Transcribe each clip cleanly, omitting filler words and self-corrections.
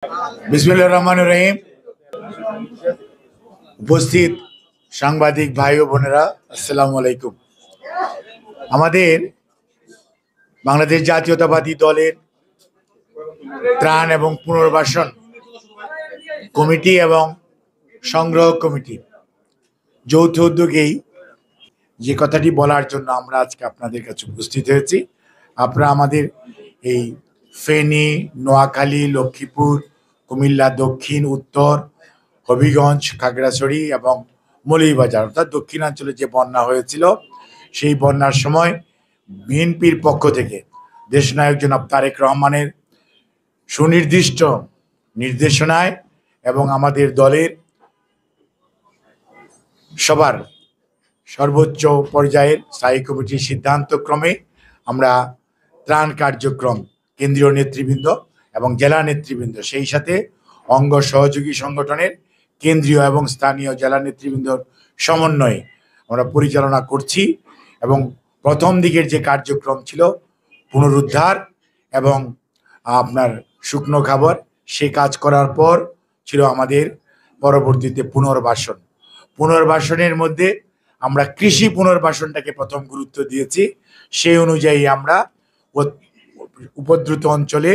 বিসমিল্লাহির রহমানির রহিম। উপস্থিত সাংবাদিক ভাই ও বোনেরা, আসসালামু আলাইকুম। আমাদের বাংলাদেশ জাতীয়তাবাদী দলের ত্রাণ এবং পুনর্বাসন কমিটি এবং সংগ্রহ কমিটি যৌথ উদ্যোগেই যে কথাটি বলার জন্য আমরা আজকে আপনাদের কাছে উপস্থিত হয়েছি। আপনারা আমাদের এই ফেনী, নোয়াখালী, লক্ষ্মীপুর, কুমিল্লা দক্ষিণ, উত্তর, হবিগঞ্জ, খাগড়াছড়ি এবং মৌলভীবাজার অর্থাৎ দক্ষিণাঞ্চলে যে বন্যা হয়েছিল, সেই বন্যার সময় বিএনপির পক্ষ থেকে দেশনায়ক জনাব তারেক রহমানের সুনির্দিষ্ট নির্দেশনায় এবং আমাদের দলের সবার সর্বোচ্চ পর্যায়ের স্থায়ী কমিটির সিদ্ধান্তক্রমে আমরা ত্রাণ কার্যক্রম কেন্দ্রীয় নেতৃবৃন্দ এবং জেলা নেতৃবৃন্দ, সেই সাথে অঙ্গ সহযোগী সংগঠনের কেন্দ্রীয় এবং স্থানীয় জেলা নেতৃবৃন্দর সমন্বয়ে আমরা পরিচালনা করছি। এবং প্রথম দিকের যে কার্যক্রম ছিল পুনরুদ্ধার এবং আপনার শুকনো খাবার, সে কাজ করার পর ছিল আমাদের পরবর্তীতে পুনর্বাসনের মধ্যে আমরা কৃষি পুনর্বাসনটাকে প্রথম গুরুত্ব দিয়েছি। সেই অনুযায়ী আমরা উপদ্রুত অঞ্চলে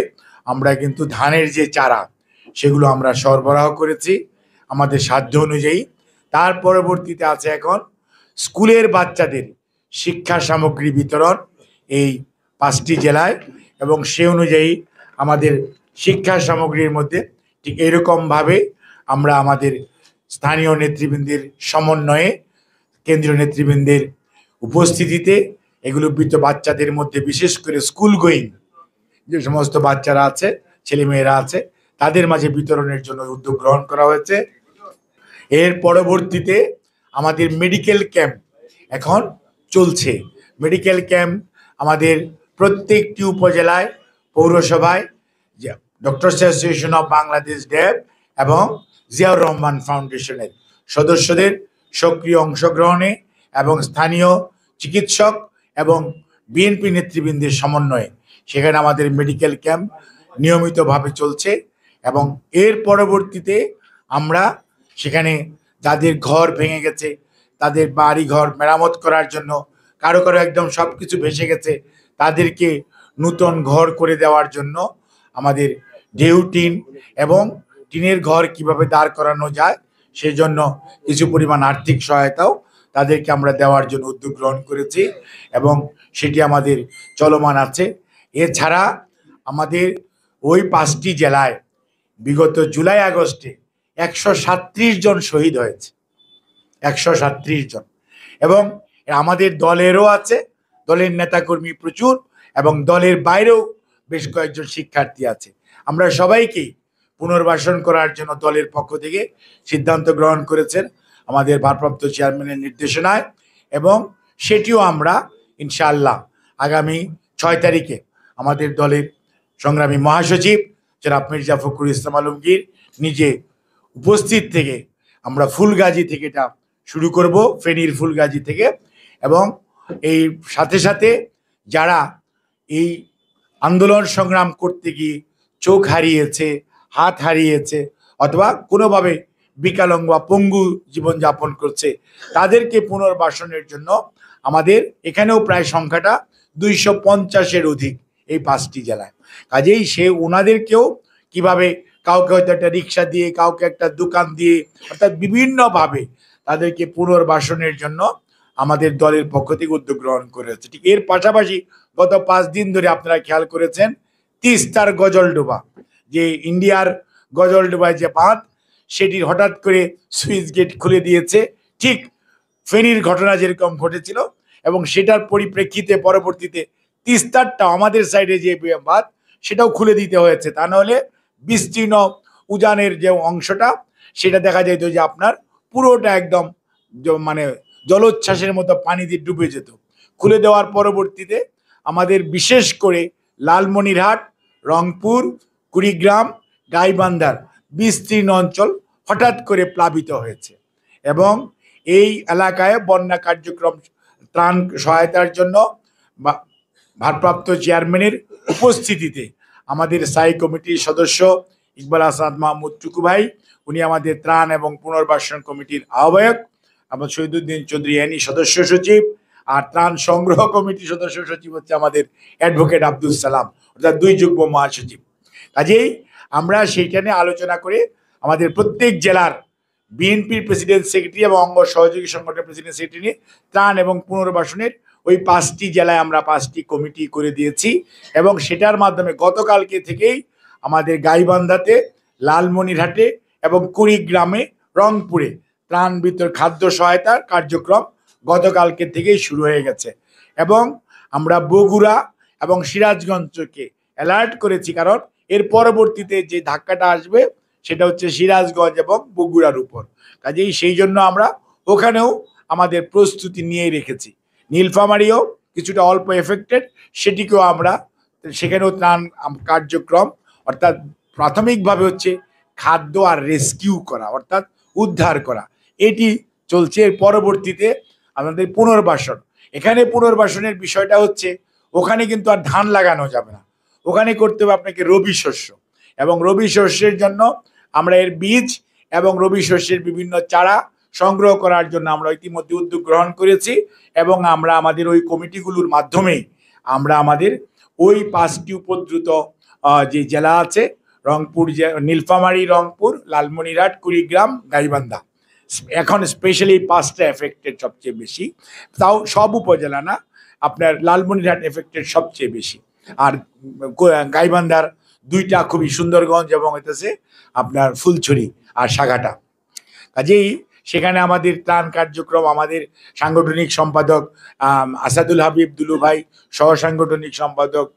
আমরা কিন্তু ধানের যে চারা, সেগুলো আমরা সরবরাহ করেছি আমাদের সাধ্য অনুযায়ী। তার পরবর্তীতে আছে এখন স্কুলের বাচ্চাদের শিক্ষা সামগ্রী বিতরণ এই 5টি জেলায়, এবং সে অনুযায়ী আমাদের শিক্ষা সামগ্রীর মধ্যে ঠিক এরকমভাবে আমরা আমাদের স্থানীয় নেতৃবৃন্দের সমন্বয়ে, কেন্দ্রীয় নেতৃবৃন্দের উপস্থিতিতে এগুলো বাচ্চাদের মধ্যে বিশেষ করে স্কুল গোয়িং যে সমস্ত বাচ্চারা আছে, ছেলেমেয়েরা আছে, তাদের মাঝে বিতরণের জন্য উদ্যোগ গ্রহণ করা হয়েছে। এর পরবর্তীতে আমাদের মেডিকেল ক্যাম্প এখন চলছে। মেডিকেল ক্যাম্প আমাদের প্রত্যেকটি উপজেলায়, পৌরসভায় ডক্টরস অ্যাসোসিয়েশন অফ বাংলাদেশ ড্যাব এবং জিয়াউর রহমান ফাউন্ডেশনের সদস্যদের সক্রিয় অংশগ্রহণে এবং স্থানীয় চিকিৎসক এবং বিএনপি নেতৃবৃন্দের সমন্বয়ে সেখানে আমাদের মেডিকেল ক্যাম্প নিয়মিতভাবে চলছে। এবং এর পরবর্তীতে আমরা সেখানে যাদের ঘর ভেঙে গেছে, তাদের বাড়ি ঘর মেরামত করার জন্য, কারো একদম সব কিছু ভেসে গেছে, তাদেরকে নূতন ঘর করে দেওয়ার জন্য আমাদের ঢেউ টিন এবং টিনের ঘর কিভাবে দাঁড় করানো যায় সেজন্য কিছু পরিমাণ আর্থিক সহায়তাও তাদেরকে আমরা দেওয়ার জন্য উদ্যোগ গ্রহণ করেছি এবং সেটি আমাদের চলমান আছে। এছাড়া আমাদের ওই 5টি জেলায় বিগত জুলাই আগস্টে 137 জন শহীদ হয়েছে, 137 জন। এবং আমাদের দলেরও আছে, দলের নেতাকর্মী প্রচুর, এবং দলের বাইরেও বেশ কয়েকজন শিক্ষার্থী আছে। আমরা সবাইকেই পুনর্বাসন করার জন্য দলের পক্ষ থেকে সিদ্ধান্ত গ্রহণ করেছেন আমাদের ভারপ্রাপ্ত চেয়ারম্যানের নির্দেশনায়, এবং সেটিও আমরা ইনশাআল্লাহ আগামী 6 তারিখে আমাদের দলের সংগ্রামী মহাসচিব জনাব মির্জা ফখরুল ইসলাম আলমগীর নিজে উপস্থিত থেকে আমরা ফুলগাজী থেকে এটা শুরু করব, ফেনীর ফুলগাজী থেকে। এবং এই সাথে সাথে যারা এই আন্দোলন সংগ্রাম করতে গিয়ে চোখ হারিয়েছে, হাত হারিয়েছে, অথবা কোনোভাবে বিকলাঙ্গ বা পঙ্গু জীবনযাপন করছে, তাদেরকে পুনর্বাসনের জন্য আমাদের এখানেও প্রায় সংখ্যাটা 250-এর অধিক এই 5টি জেলায়। কাজেই ওনাদেরকেও কিভাবে, কাউকে হয়তো একটা রিক্সা দিয়ে, কাউকে একটা দোকান দিয়ে, অর্থাৎ বিভিন্নভাবে তাদেরকে পুনর্বাসনের জন্য আমাদের দলের পক্ষ থেকে উদ্যোগ গ্রহণ করেছে। ঠিক এর পাশাপাশি গত 5 দিন ধরে আপনারা খেয়াল করেছেন তিস্তার গজলডোবা, যে ইন্ডিয়ার গজলডোবায় যে বাঁধ, সেটির হঠাৎ করে সুইচ গেট খুলে দিয়েছে, ঠিক ফেনীর ঘটনা যেরকম ঘটেছিল, এবং সেটার পরিপ্রেক্ষিতে পরবর্তীতে তিস্তারটা আমাদের সাইডে যে বাঁধ, সেটাও খুলে দিতে হয়েছে। তা নাহলে বিস্তীর্ণ উজানের যে অংশটা, সেটা দেখা যেত যে আপনার পুরোটা একদম মানে জলোচ্ছ্বাসের মতো পানি দিয়ে ডুবে যেত। খুলে দেওয়ার পরবর্তীতে আমাদের বিশেষ করে লালমনিরহাট, রংপুর, কুড়িগ্রাম, গাইবান্ধার বিস্তীর্ণ অঞ্চল হঠাৎ করে প্লাবিত হয়েছে, এবং এই এলাকায় বন্যা কার্যক্রম ত্রাণ সহায়তার জন্য ভারপ্রাপ্ত চেয়ারম্যানের উপস্থিতিতে আমাদের স্থায়ী কমিটির সদস্য ইকবাল আসাদ মাহমুদ টুকু ভাই, উনি আমাদের ত্রাণ এবং পুনর্বাসন কমিটির আহ্বায়ক। আমার শহীদুদ্দিন চৌধুরী এনি সদস্য সচিব। আর ত্রাণ সংগ্রহ কমিটির সদস্য সচিব হচ্ছে আমাদের অ্যাডভোকেট আব্দুল সালাম, অর্থাৎ 2 যুগ্ম মহাসচিব। কাজেই আমরা সেইখানে আলোচনা করে আমাদের প্রত্যেক জেলার বিএনপির প্রেসিডেন্ট সেক্রেটারি এবং অঙ্গ সহযোগী সংগঠনের প্রেসিডেন্ট সেক্রেটারি নিয়ে ত্রাণ এবং পুনর্বাসনের ওই 5টি জেলায় আমরা 5টি কমিটি করে দিয়েছি। এবং সেটার মাধ্যমে গতকালকে থেকেই আমাদের গাইবান্ধাতে, লালমনিরহাটে এবং কুড়িগ্রামে, রংপুরে ত্রাণ বিতরণ খাদ্য সহায়তার কার্যক্রম গতকালকে থেকেই শুরু হয়ে গেছে। এবং আমরা বগুড়া এবং সিরাজগঞ্জকে অ্যালার্ট করেছি, কারণ এর পরবর্তীতে যে ধাক্কাটা আসবে সেটা হচ্ছে সিরাজগঞ্জ এবং বগুড়ার উপর। কাজেই সেই জন্য আমরা ওখানেও আমাদের প্রস্তুতি নিয়ে রেখেছি। নীলফামারীও কিছুটা অল্প এফেক্টেড, সেটিকেও আমরা সেখানেও ত্রাণ কার্যক্রম, অর্থাৎ প্রাথমিকভাবে হচ্ছে খাদ্য আর রেস্কিউ করা, অর্থাৎ উদ্ধার করা, এটি চলছে। এর পরবর্তীতে আমাদের পুনর্বাসন। এখানে পুনর্বাসনের বিষয়টা হচ্ছে ওখানে কিন্তু আর ধান লাগানো যাবে না, ওখানে করতে হবে আপনাকে রবি শস্য। এবং রবি শস্যের জন্য আমরা এর বীজ এবং রবি শস্যের বিভিন্ন চারা সংগ্রহ করার জন্য আমরা ইতিমধ্যে উদ্যোগ গ্রহণ করেছি। এবং আমরা আমাদের ওই কমিটিগুলোর মাধ্যমেই আমরা আমাদের ওই 5টি উপদ্রুত যে জেলা আছে, রংপুর, নীলফামারী, রংপুর, লালমনিরহাট, কুড়িগ্রাম, গাইবান্ধা, এখন স্পেশালি 5টা এফেক্টেড সবচেয়ে বেশি। তাও সব উপজেলা না, আপনার লালমনিরহাট এফেক্টেড সবচেয়ে বেশি। আর গাইবান্ধার 2টা খুবই সুন্দরগঞ্জ এবং হইতেছে আপনার ফুলছড়ি আর সাগাটা। কাজেই সেখানে আমাদের ত্রাণ কার্যক্রম, আমাদের সাংগঠনিক সম্পাদক আসাদুল হাবিব দুলু ভাই, সহ সাংগঠনিক সম্পাদক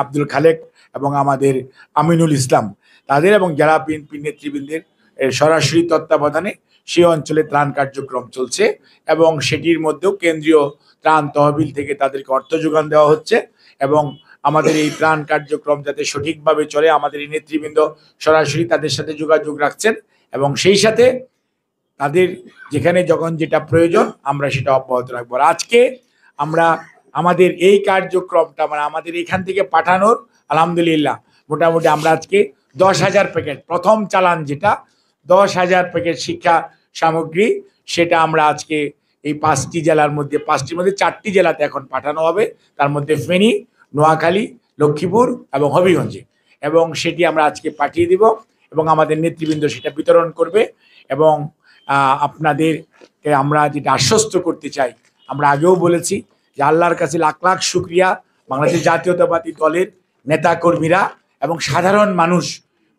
আব্দুল খালেক এবং আমাদের আমিনুল ইসলাম, তাদের এবং জেলা বিএনপি নেতৃবৃন্দের সরাসরি তত্ত্বাবধানে সেই অঞ্চলে ত্রাণ কার্যক্রম চলছে। এবং সেটির মধ্যেও কেন্দ্রীয় ত্রাণ তহবিল থেকে তাদেরকে অর্থ যোগান দেওয়া হচ্ছে। এবং আমাদের এই ত্রাণ কার্যক্রম যাতে সঠিকভাবে চলে, আমাদের এই নেতৃবৃন্দ সরাসরি তাদের সাথে যোগাযোগ রাখছেন এবং সেই সাথে তাদের যেখানে যখন যেটা প্রয়োজন আমরা সেটা অব্যাহত রাখবো। আজকে আমরা আমাদের এই কার্যক্রমটা মানে আমাদের এখান থেকে পাঠানোর আলহামদুলিল্লাহ মোটামুটি আমরা আজকে 10,000 প্যাকেট, প্রথম চালান যেটা 10,000 প্যাকেট শিক্ষা সামগ্রী, সেটা আমরা আজকে এই 5টি জেলার মধ্যে, 5টির মধ্যে 4টি জেলাতে এখন পাঠানো হবে। তার মধ্যে ফেনী, নোয়াখালী, লক্ষ্মীপুর এবং হবিগঞ্জে। এবং সেটি আমরা আজকে পাঠিয়ে দিব এবং আমাদের নেতৃবৃন্দ সেটা বিতরণ করবে। এবং আপনাদেরকে আমরা যেটা আশ্বস্ত করতে চাই, আমরা আগেও বলেছি যে আল্লাহর কাছে লাখ লাখ শুকরিয়া, বাংলাদেশ জাতীয়তাবাদী দলের নেতাকর্মীরা এবং সাধারণ মানুষ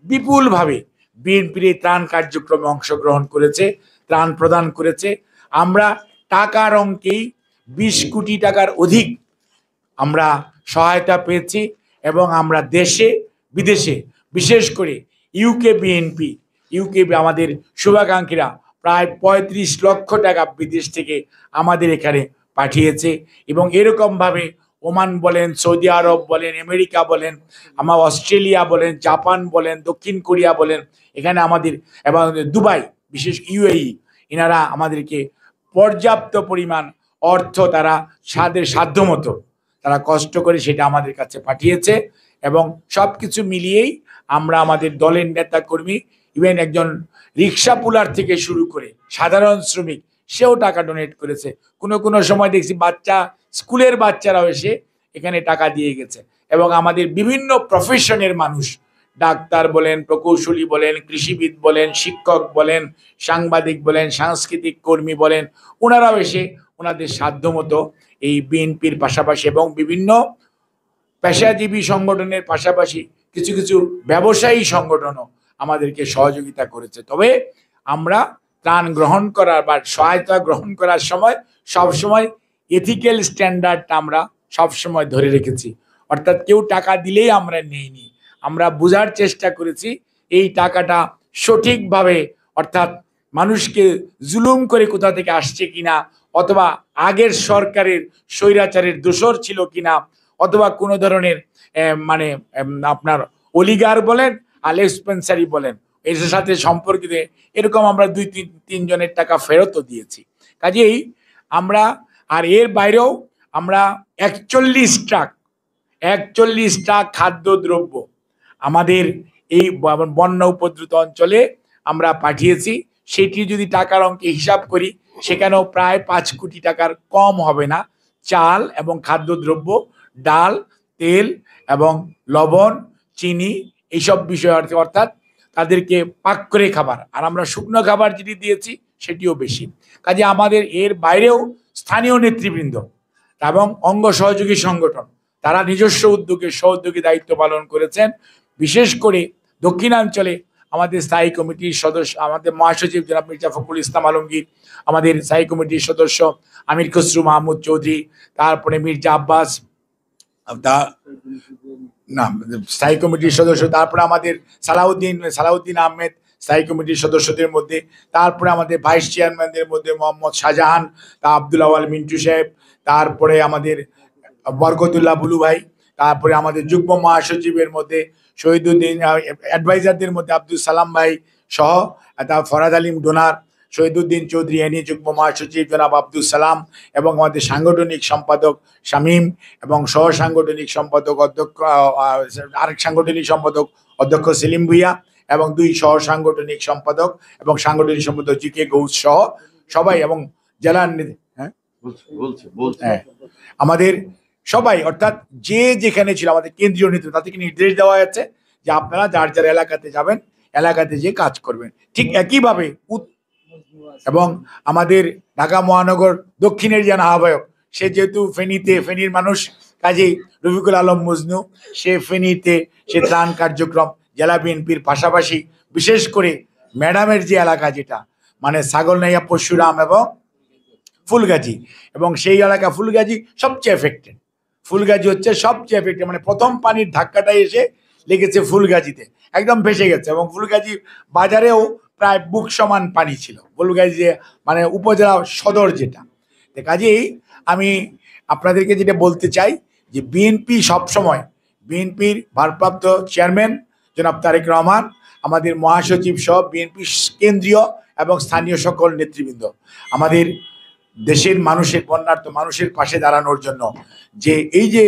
বিপুলভাবে বিএনপির এই ত্রাণ কার্যক্রমে অংশগ্রহণ করেছে, ত্রাণ প্রদান করেছে। আমরা টাকার অঙ্কেই 20 কোটি টাকার অধিক আমরা সহায়তা পেয়েছি। এবং আমরা দেশে বিদেশে, বিশেষ করে ইউকে আমাদের শুভাকাঙ্ক্ষীরা প্রায় 35 লক্ষ টাকা বিদেশ থেকে আমাদের এখানে পাঠিয়েছে। এবং এরকমভাবে ওমান বলেন, সৌদি আরব বলেন, আমেরিকা বলেন, আমার অস্ট্রেলিয়া বলেন, জাপান বলেন, দক্ষিণ কোরিয়া বলেন, এখানে আমাদের এবং দুবাই, বিশেষ ইউএই, এনারা আমাদেরকে পর্যাপ্ত পরিমাণ অর্থ তারা সাধ্যমতো তারা কষ্ট করে সেটা আমাদের কাছে পাঠিয়েছে। এবং সব কিছু মিলিয়েই আমরা আমাদের দলের নেতাকর্মী, ইভেন একজন রিক্সা পুলার থেকে শুরু করে সাধারণ শ্রমিক, সেও টাকা ডোনেট করেছে। কোনো সময় দেখছি স্কুলের বাচ্চারাও এসে এখানে টাকা দিয়ে গেছে। এবং আমাদের বিভিন্ন প্রফেশনের মানুষ, ডাক্তার বলেন, প্রকৌশলী বলেন, কৃষিবিদ বলেন, শিক্ষক বলেন, সাংবাদিক বলেন, সাংস্কৃতিক কর্মী বলেন, ওনারাও এসে ওনাদের সাধ্যমতো এই বিএনপির পাশাপাশি এবং বিভিন্ন পেশাজীবী সংগঠনের পাশাপাশি কিছু কিছু ব্যবসায়ী সংগঠনও আমাদেরকে সহযোগিতা করেছে। তবে আমরা ত্রাণ গ্রহণ করার বা সহায়তা গ্রহণ করার সময় সবসময় এথিক্যাল স্ট্যান্ডার্ডটা আমরা সবসময় ধরে রেখেছি। অর্থাৎ কেউ টাকা দিলেই আমরা নেইনি, আমরা বোঝার চেষ্টা করেছি এই টাকাটা সঠিকভাবে, অর্থাৎ মানুষকে জুলুম করে কোথা থেকে আসছে কিনা, অথবা আগের সরকারের স্বৈরাচারের দোসর ছিল কিনা, অথবা কোনো ধরনের মানে আপনার অলিগার বলেন, আলেক্স স্পেন্সারি বলেন, এর সাথে সম্পর্কিত এরকম আমরা 2-3 জনের টাকা ফেরতও দিয়েছি। কাজেই আমরা আর এর বাইরেও আমরা 41 ট্রাক খাদ্যদ্রব্য আমাদের এই বন্যা উপদ্রুত অঞ্চলে আমরা পাঠিয়েছি। সেটি যদি টাকার অঙ্কে হিসাব করি সেখানেও প্রায় 5 কোটি টাকার কম হবে না। চাল এবং খাদ্যদ্রব্য, ডাল, তেল এবং লবণ, চিনি, এইসব বিষয় অর্থাৎ তাদেরকে পাক করে খাবার, আর আমরা শুকনো খাবার যেটি দিয়েছি সেটিও বেশি। কাজে আমাদের এর বাইরেও স্থানীয় নেতৃবৃন্দ এবং অঙ্গ সহযোগী সংগঠন তারা নিজস্ব উদ্যোগে সহযোগী দায়িত্ব পালন করেছেন। বিশেষ করে দক্ষিণাঞ্চলে আমাদের স্থায়ী কমিটির সদস্য, আমাদের মহাসচিব জনাব মির্জা ফখরুল ইসলাম আলমগীর, আমাদের স্থায়ী কমিটির সদস্য আমির খসরু মাহমুদ চৌধুরী, তারপরে মির্জা আব্বাস না স্থায়ী কমিটির সদস্য, তারপরে আমাদের সালাউদ্দিন আহমেদ স্থায়ী কমিটির সদস্যদের মধ্যে, তারপরে আমাদের ভাইস চেয়ারম্যানদের মধ্যে মোহাম্মদ শাহজাহান, আব্দুল আওয়াল মিন্টু সাহেব, তারপরে আমাদের বরকতুল্লাহ বুলু ভাই, তারপরে আমাদের যুগ্ম মহাসচিবের মধ্যে শহীদুদ্দিন, অ্যাডভাইজারদের মধ্যে আব্দুল সালাম ভাই সহ, তার ফরাদ আলিম ডোনার, শহীদুদ্দিন চৌধুরী এনি যুগ্ম মহাসচিব জনাব আব্দুল সালাম, এবং আমাদের সাংগঠনিক সম্পাদক শামীম, এবং সহ সাংগঠনিক সম্পাদক আরেক সাংগঠনিক সম্পাদক অধ্যক্ষ সেলিম ভুইয়া, এবং 2 সহ সাংগঠনিক সম্পাদক এবং সাংগঠনিক সম্পাদক জিকে গৌস সহ সবাই, এবং জেলা আমাদের সবাই, অর্থাৎ যে যেখানে ছিল আমাদের কেন্দ্রীয় নেতৃত্ব তাদেরকে নির্দেশ দেওয়া হয়েছে যে আপনারা যার যার এলাকাতে যাবেন, এলাকাতে যে কাজ করবেন। ঠিক একইভাবে এবং আমাদের ঢাকা মহানগর দক্ষিণের যে আহ্বায়ক, সে যেহেতু ফেনীর মানুষ, কাজেই রফিকুল আলম মজনু, সে ফেনীতে সে ত্রাণ কার্যক্রম জেলা বিএনপির পাশাপাশি বিশেষ করে ম্যাডামের যে এলাকা, যেটা মানে ছাগলনাইয়া, পরশুরাম এবং ফুলগাজী, এবং সেই এলাকা ফুলগাজী সবচেয়ে এফেক্টেড। ফুলগাজী হচ্ছে সবচেয়ে এফেক্টেড, মানে প্রথম পানির ধাক্কাটাই এসে লেগেছে ফুলগাজীতে, একদম ভেসে গেছে, এবং ফুলগাজী বাজারেও প্রায় বুক সমান পানি ছিল, ফুলগাজী যে মানে উপজেলা সদর যেটা। কাজেই আমি আপনাদেরকে যেটা বলতে চাই যে বিএনপি সবসময়, বিএনপির ভারপ্রাপ্ত চেয়ারম্যান জনাব তারেক রহমান, আমাদের মহাসচিব সহ বিএনপি কেন্দ্রীয় এবং স্থানীয় সকল নেতৃবৃন্দ আমাদের দেশের মানুষের, বন্যার্ত মানুষের পাশে দাঁড়ানোর জন্য যে এই যে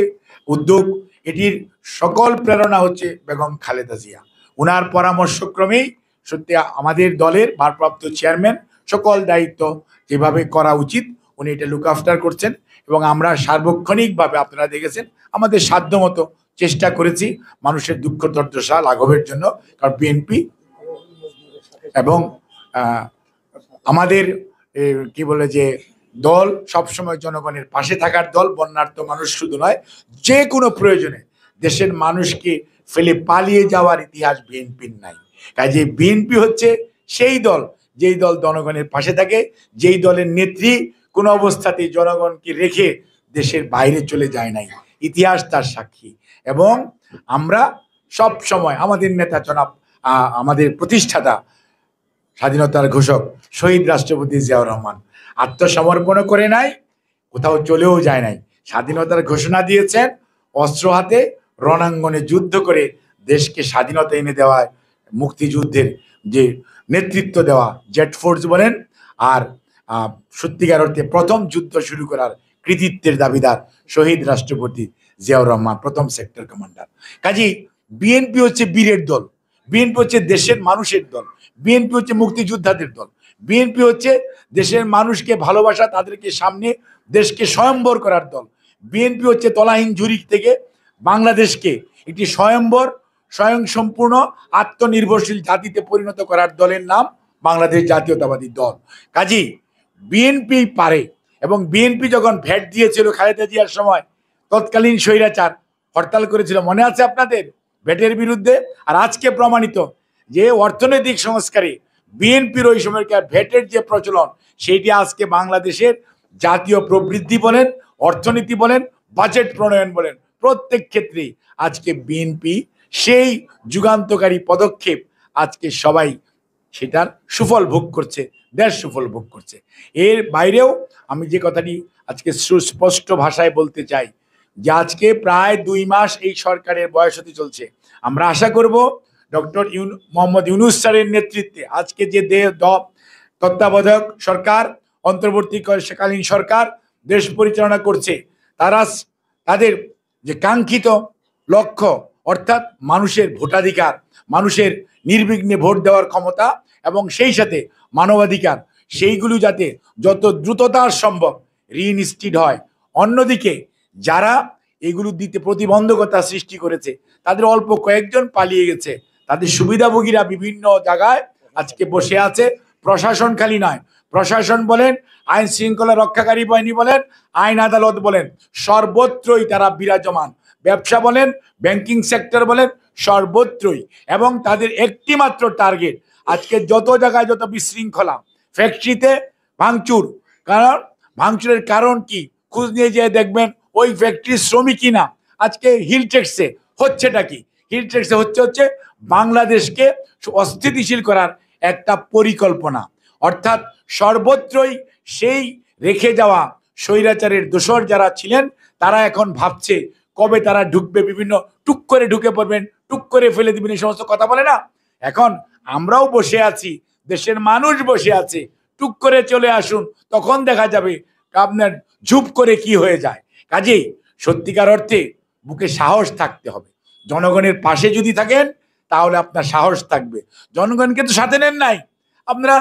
উদ্যোগ, এটির সকল প্রেরণা হচ্ছে বেগম খালেদা জিয়া। ওনার পরামর্শক্রমেই সত্যি আমাদের দলের ভারপ্রাপ্ত চেয়ারম্যান সকল দায়িত্ব যেভাবে করা উচিত উনি এটা লুক আফটার করছেন, এবং আমরা সার্বক্ষণিকভাবে আপনারা দেখেছেন আমাদের সাধ্যমতো চেষ্টা করেছি মানুষের দুঃখ দুর্দশা লাঘবের জন্য। কারণ বিএনপি এবং আমাদের কি বলে যে দল সবসময় জনগণের পাশে থাকার দল, বন্যার্ত মানুষ শুধু নয়, যে কোনো প্রয়োজনে দেশের মানুষকে ফেলে পালিয়ে যাওয়ার ইতিহাস বিএনপির নাই। কাজে বিএনপি হচ্ছে সেই দল যেই দল জনগণের পাশে থাকে, যেই দলের নেত্রী কোনো অবস্থাতেই জনগণকে রেখে দেশের বাইরে চলে যায় নাই, ইতিহাস তার সাক্ষী। এবং আমরা সব সময় আমাদের নেতা জনাব, আমাদের প্রতিষ্ঠাতা, স্বাধীনতার ঘোষক শহীদ রাষ্ট্রপতি জিয়াউর রহমান আত্মসমর্পণ করে নাই, কোথাও চলেও যায় নাই, স্বাধীনতার ঘোষণা দিয়েছেন, অস্ত্র হাতে রণাঙ্গনে যুদ্ধ করে দেশকে স্বাধীনতা এনে দেওয়ায়, মুক্তিযুদ্ধের যে নেতৃত্ব দেওয়া, জেট ফোর্স বলেন, আর সত্যিকার অর্থে প্রথম যুদ্ধ শুরু করার কৃতিত্বের দাবিদার শহীদ রাষ্ট্রপতি জিয়াউর রহমান, প্রথম সেক্টর কমান্ডার। কাজেই বিএনপি হচ্ছে বীরের দল, বিএনপি হচ্ছে দেশের মানুষের দল, বিএনপি হচ্ছে মুক্তিযোদ্ধাদের দল, বিএনপি হচ্ছে দেশের মানুষকে ভালোবাসা, তাদেরকে সামনে দেশকে স্বয়ম্বর করার দল। বিএনপি হচ্ছে তলাহীন ঝুড়ি থেকে বাংলাদেশকে একটি স্বয়ংসম্পূর্ণ আত্মনির্ভরশীল জাতিতে পরিণত করার দলের নাম বাংলাদেশ জাতীয়তাবাদী দল। কাজেই বিএনপি পারে, এবং বিএনপি যখন ভ্যাট দিয়েছিল খালেদা জিয়ার সময়, তৎকালীন স্বৈরাচার হরতাল করেছিল, মনে আছে আপনাদের, ভ্যাটের বিরুদ্ধে। আর আজকে প্রমাণিত যে অর্থনৈতিক সংস্কারে বিএনপির ওই সময়কার ভ্যাটের যে প্রচলন, সেইটি আজকে বাংলাদেশের জাতীয় প্রবৃদ্ধি বলেন, অর্থনীতি বলেন, বাজেট প্রণয়ন বলেন, প্রত্যেক ক্ষেত্রেই আজকে বিএনপি সেই যুগান্তকারী পদক্ষেপ আজকে সবাই সেটার সুফল ভোগ করছে, দেশ সুফল ভোগ করছে। এর বাইরেও আমি যে কথাটি আজকে সুস্পষ্ট ভাষায় বলতে চাই যে আজকে প্রায় 2 মাস এই সরকারের বয়স হতে চলছে। আমরা আশা করব ডক্টর মোহাম্মদ ইউনূস স্যারের নেতৃত্বে আজকে যে তত্ত্বাবধায়ক সরকার, অন্তর্বর্তীকালীন সরকার দেশ পরিচালনা করছে, তাদের যে কাঙ্ক্ষিত লক্ষ্য, অর্থাৎ মানুষের ভোটাধিকার, মানুষের নির্বিঘ্নে ভোট দেওয়ার ক্ষমতা এবং সেই সাথে মানবাধিকার সেইগুলো যাতে যত দ্রুততার সম্ভব রিইনস্টিট হয়। অন্যদিকে যারা এগুলো দিতে প্রতিবন্ধকতা সৃষ্টি করেছে তাদের অল্প কয়েকজন পালিয়ে গেছে, তাদের সুবিধাভোগীরা বিভিন্ন জায়গায় আজকে বসে আছে। প্রশাসন খালি নয়, প্রশাসন বলেন, আইন শৃঙ্খলা রক্ষাকারী বাহিনী বলেন, আইন আদালত বলেন, সর্বত্রই তারা বিরাজমান। ব্যবসা বলেন, ব্যাংকিং সেক্টর বলেন, সর্বত্রই। এবং তাদের একটি মাত্র টার্গেট, আজকে যত জায়গায় যত বিশৃঙ্খলা, ফ্যাক্টরিতে ভাঙচুর। কারণ ভাঙচুরের কারণ কি খোঁজ নিয়ে যেয়ে দেখবেন ওই ফ্যাক্টরির শ্রমিকই না। আজকে হিলটেক্সে হচ্ছেটা কি? হিলটেক্সে হচ্ছে বাংলাদেশকে অস্থিতিশীল করার একটা পরিকল্পনা। অর্থাৎ সর্বত্রই সেই রেখে যাওয়া স্বৈরাচারের দোসর যারা ছিলেন তারা এখন ভাবছে কবে তারা ঢুকবে, বিভিন্ন টুক করে ঢুকে পড়বেন, টুক করে ফেলে দিবেন, এই সমস্ত কথা বলে না। এখন আমরাও বসে আছি, দেশের মানুষ বসে আছে, টুক করে চলে আসুন, তখন দেখা যাবে আপনার ঝুপ করে কি হয়ে যায়। কাজেই সত্যিকার অর্থে বুকে সাহস থাকতে হবে। জনগণের পাশে যদি থাকেন তাহলে আপনার সাহস থাকবে। জনগণকে তো সাথে নেন নাই, আপনারা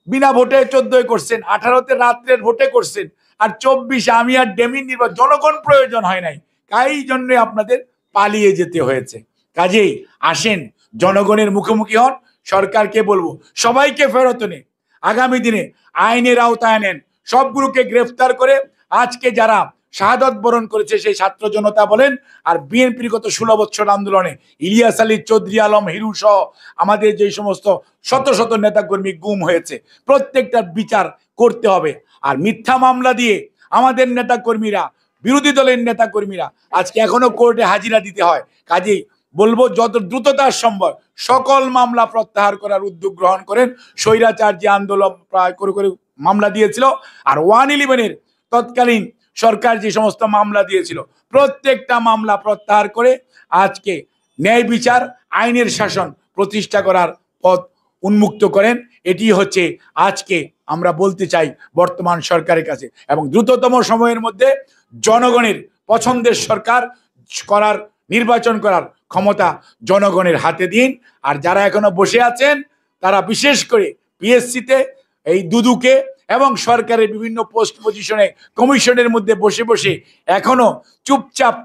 বিনা ভোটে 14 করছেন, 18তে রাত্রের ভোটে করছেন, আর 24 আমি আর ডেমিন নির্বাচন জনগণ প্রয়োজন হয় নাই, এই জন্য আপনাদের পালিয়ে যেতে হয়েছে। কাজেই আসেন জনগণের মুখোমুখি হন। সরকারকে বলবো সবাইকে ফেরত নে, আগামী দিনে আইনের আওতায় নেন, সবগুলোকে গ্রেফতার করে। আজকে যারা শাহাদত বরণ করেছে সেই ছাত্র জনতা বলেন আর বিএনপির গত 16 বছর আন্দোলনে ইলিয়াস আলী, চৌধুরী আলম, হিরু সহ আমাদের যে সমস্ত শত শত নেতাকর্মী গুম হয়েছে, প্রত্যেকটার বিচার করতে হবে। আর মিথ্যা মামলা দিয়ে আমাদের নেতাকর্মীরা, বিরোধী দলের নেতাকর্মীরা আজকে এখনো কোর্টে হাজিরা দিতে হয়। কাজেই বলবো যত দ্রুততার সম্ভব সকল মামলা প্রত্যাহার করার উদ্যোগ গ্রহণ করেন। স্বৈরাচার যে আন্দোলন প্রায় করে মামলা দিয়েছিল, আর 111-এর তৎকালীন সরকার যে সমস্ত মামলা দিয়েছিল প্রত্যেকটা মামলা প্রত্যাহার করে আজকে ন্যায় বিচার, আইনের শাসন প্রতিষ্ঠা করার পথ উন্মুক্ত করেন। এটি হচ্ছে আজকে আমরা বলতে চাই বর্তমান সরকারের কাছে, এবং দ্রুততম সময়ের মধ্যে জনগণের পছন্দের সরকার করার, নির্বাচন করার ক্ষমতা জনগণের হাতে দিন। আর যারা এখনো বসে আছেন তারা বিশেষ করে পিএসসিতে এই দুদুকে এবং সরকারের বিভিন্ন পোস্ট পজিশনে কমিশনের মধ্যে বসে বসে এখনো চুপচাপ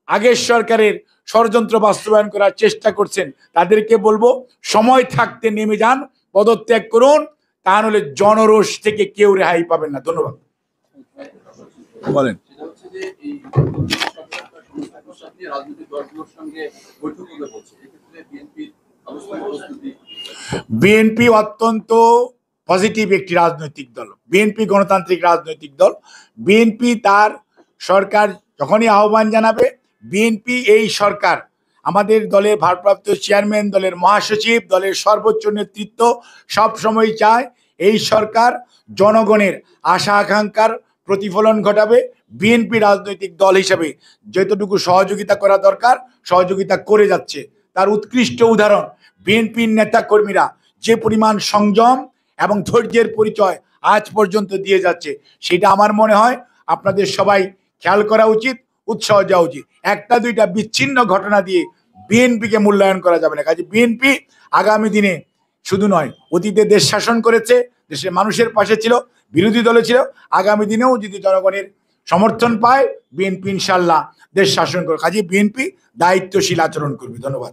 আগের সরকারের ষড়যন্ত্র বাস্তবায়ন করার চেষ্টা করছেন, তাদেরকে বলবো সময় থাকতে নেমে যান, পদত্যাগ করুন, তা নাহলে জনরোষ থেকে কেউ রেহাই পাবেন না। ধন্যবাদ। বলেন। বিএনপি অত্যন্ত পজিটিভ একটি রাজনৈতিক দল, বিএনপি গণতান্ত্রিক রাজনৈতিক দল। বিএনপি তার সরকার যখনই আহ্বান জানাবে, বিএনপি এই সরকার, আমাদের দলের ভারপ্রাপ্ত চেয়ারম্যান, দলের মহাসচিব, দলের সর্বোচ্চ নেতৃত্ব সব সময় চায় এই সরকার জনগণের আশা আকাঙ্ক্ষার প্রতিফলন ঘটাবে। বিএনপি রাজনৈতিক দল হিসেবে যতটুকু সহযোগিতা করা দরকার সহযোগিতা করে যাচ্ছে। তার উৎকৃষ্ট উদাহরণ বিএনপির নেতা কর্মীরা যে পরিমাণ সংযম এবং ধৈর্যের পরিচয় আজ পর্যন্ত দিয়ে যাচ্ছে, সেটা আমার মনে হয় আপনাদের সবাই খেয়াল করা উচিত, উৎসাহ দেওয়া উচিত। একটা দুইটা বিচ্ছিন্ন ঘটনা দিয়ে বিএনপিকে মূল্যায়ন করা যাবে না। কাজে বিএনপি আগামী দিনে শুধু নয়, অতীতে দেশ শাসন করেছে, দেশের মানুষের পাশে ছিল, বিরোধী দলে ছিল, আগামী দিনেও যদি জনগণের সমর্থন পায় বিএনপি ইনশাল্লাহ দেশ শাসন করবে। কাজে বিএনপি দায়িত্বশীল আচরণ করবে। ধন্যবাদ।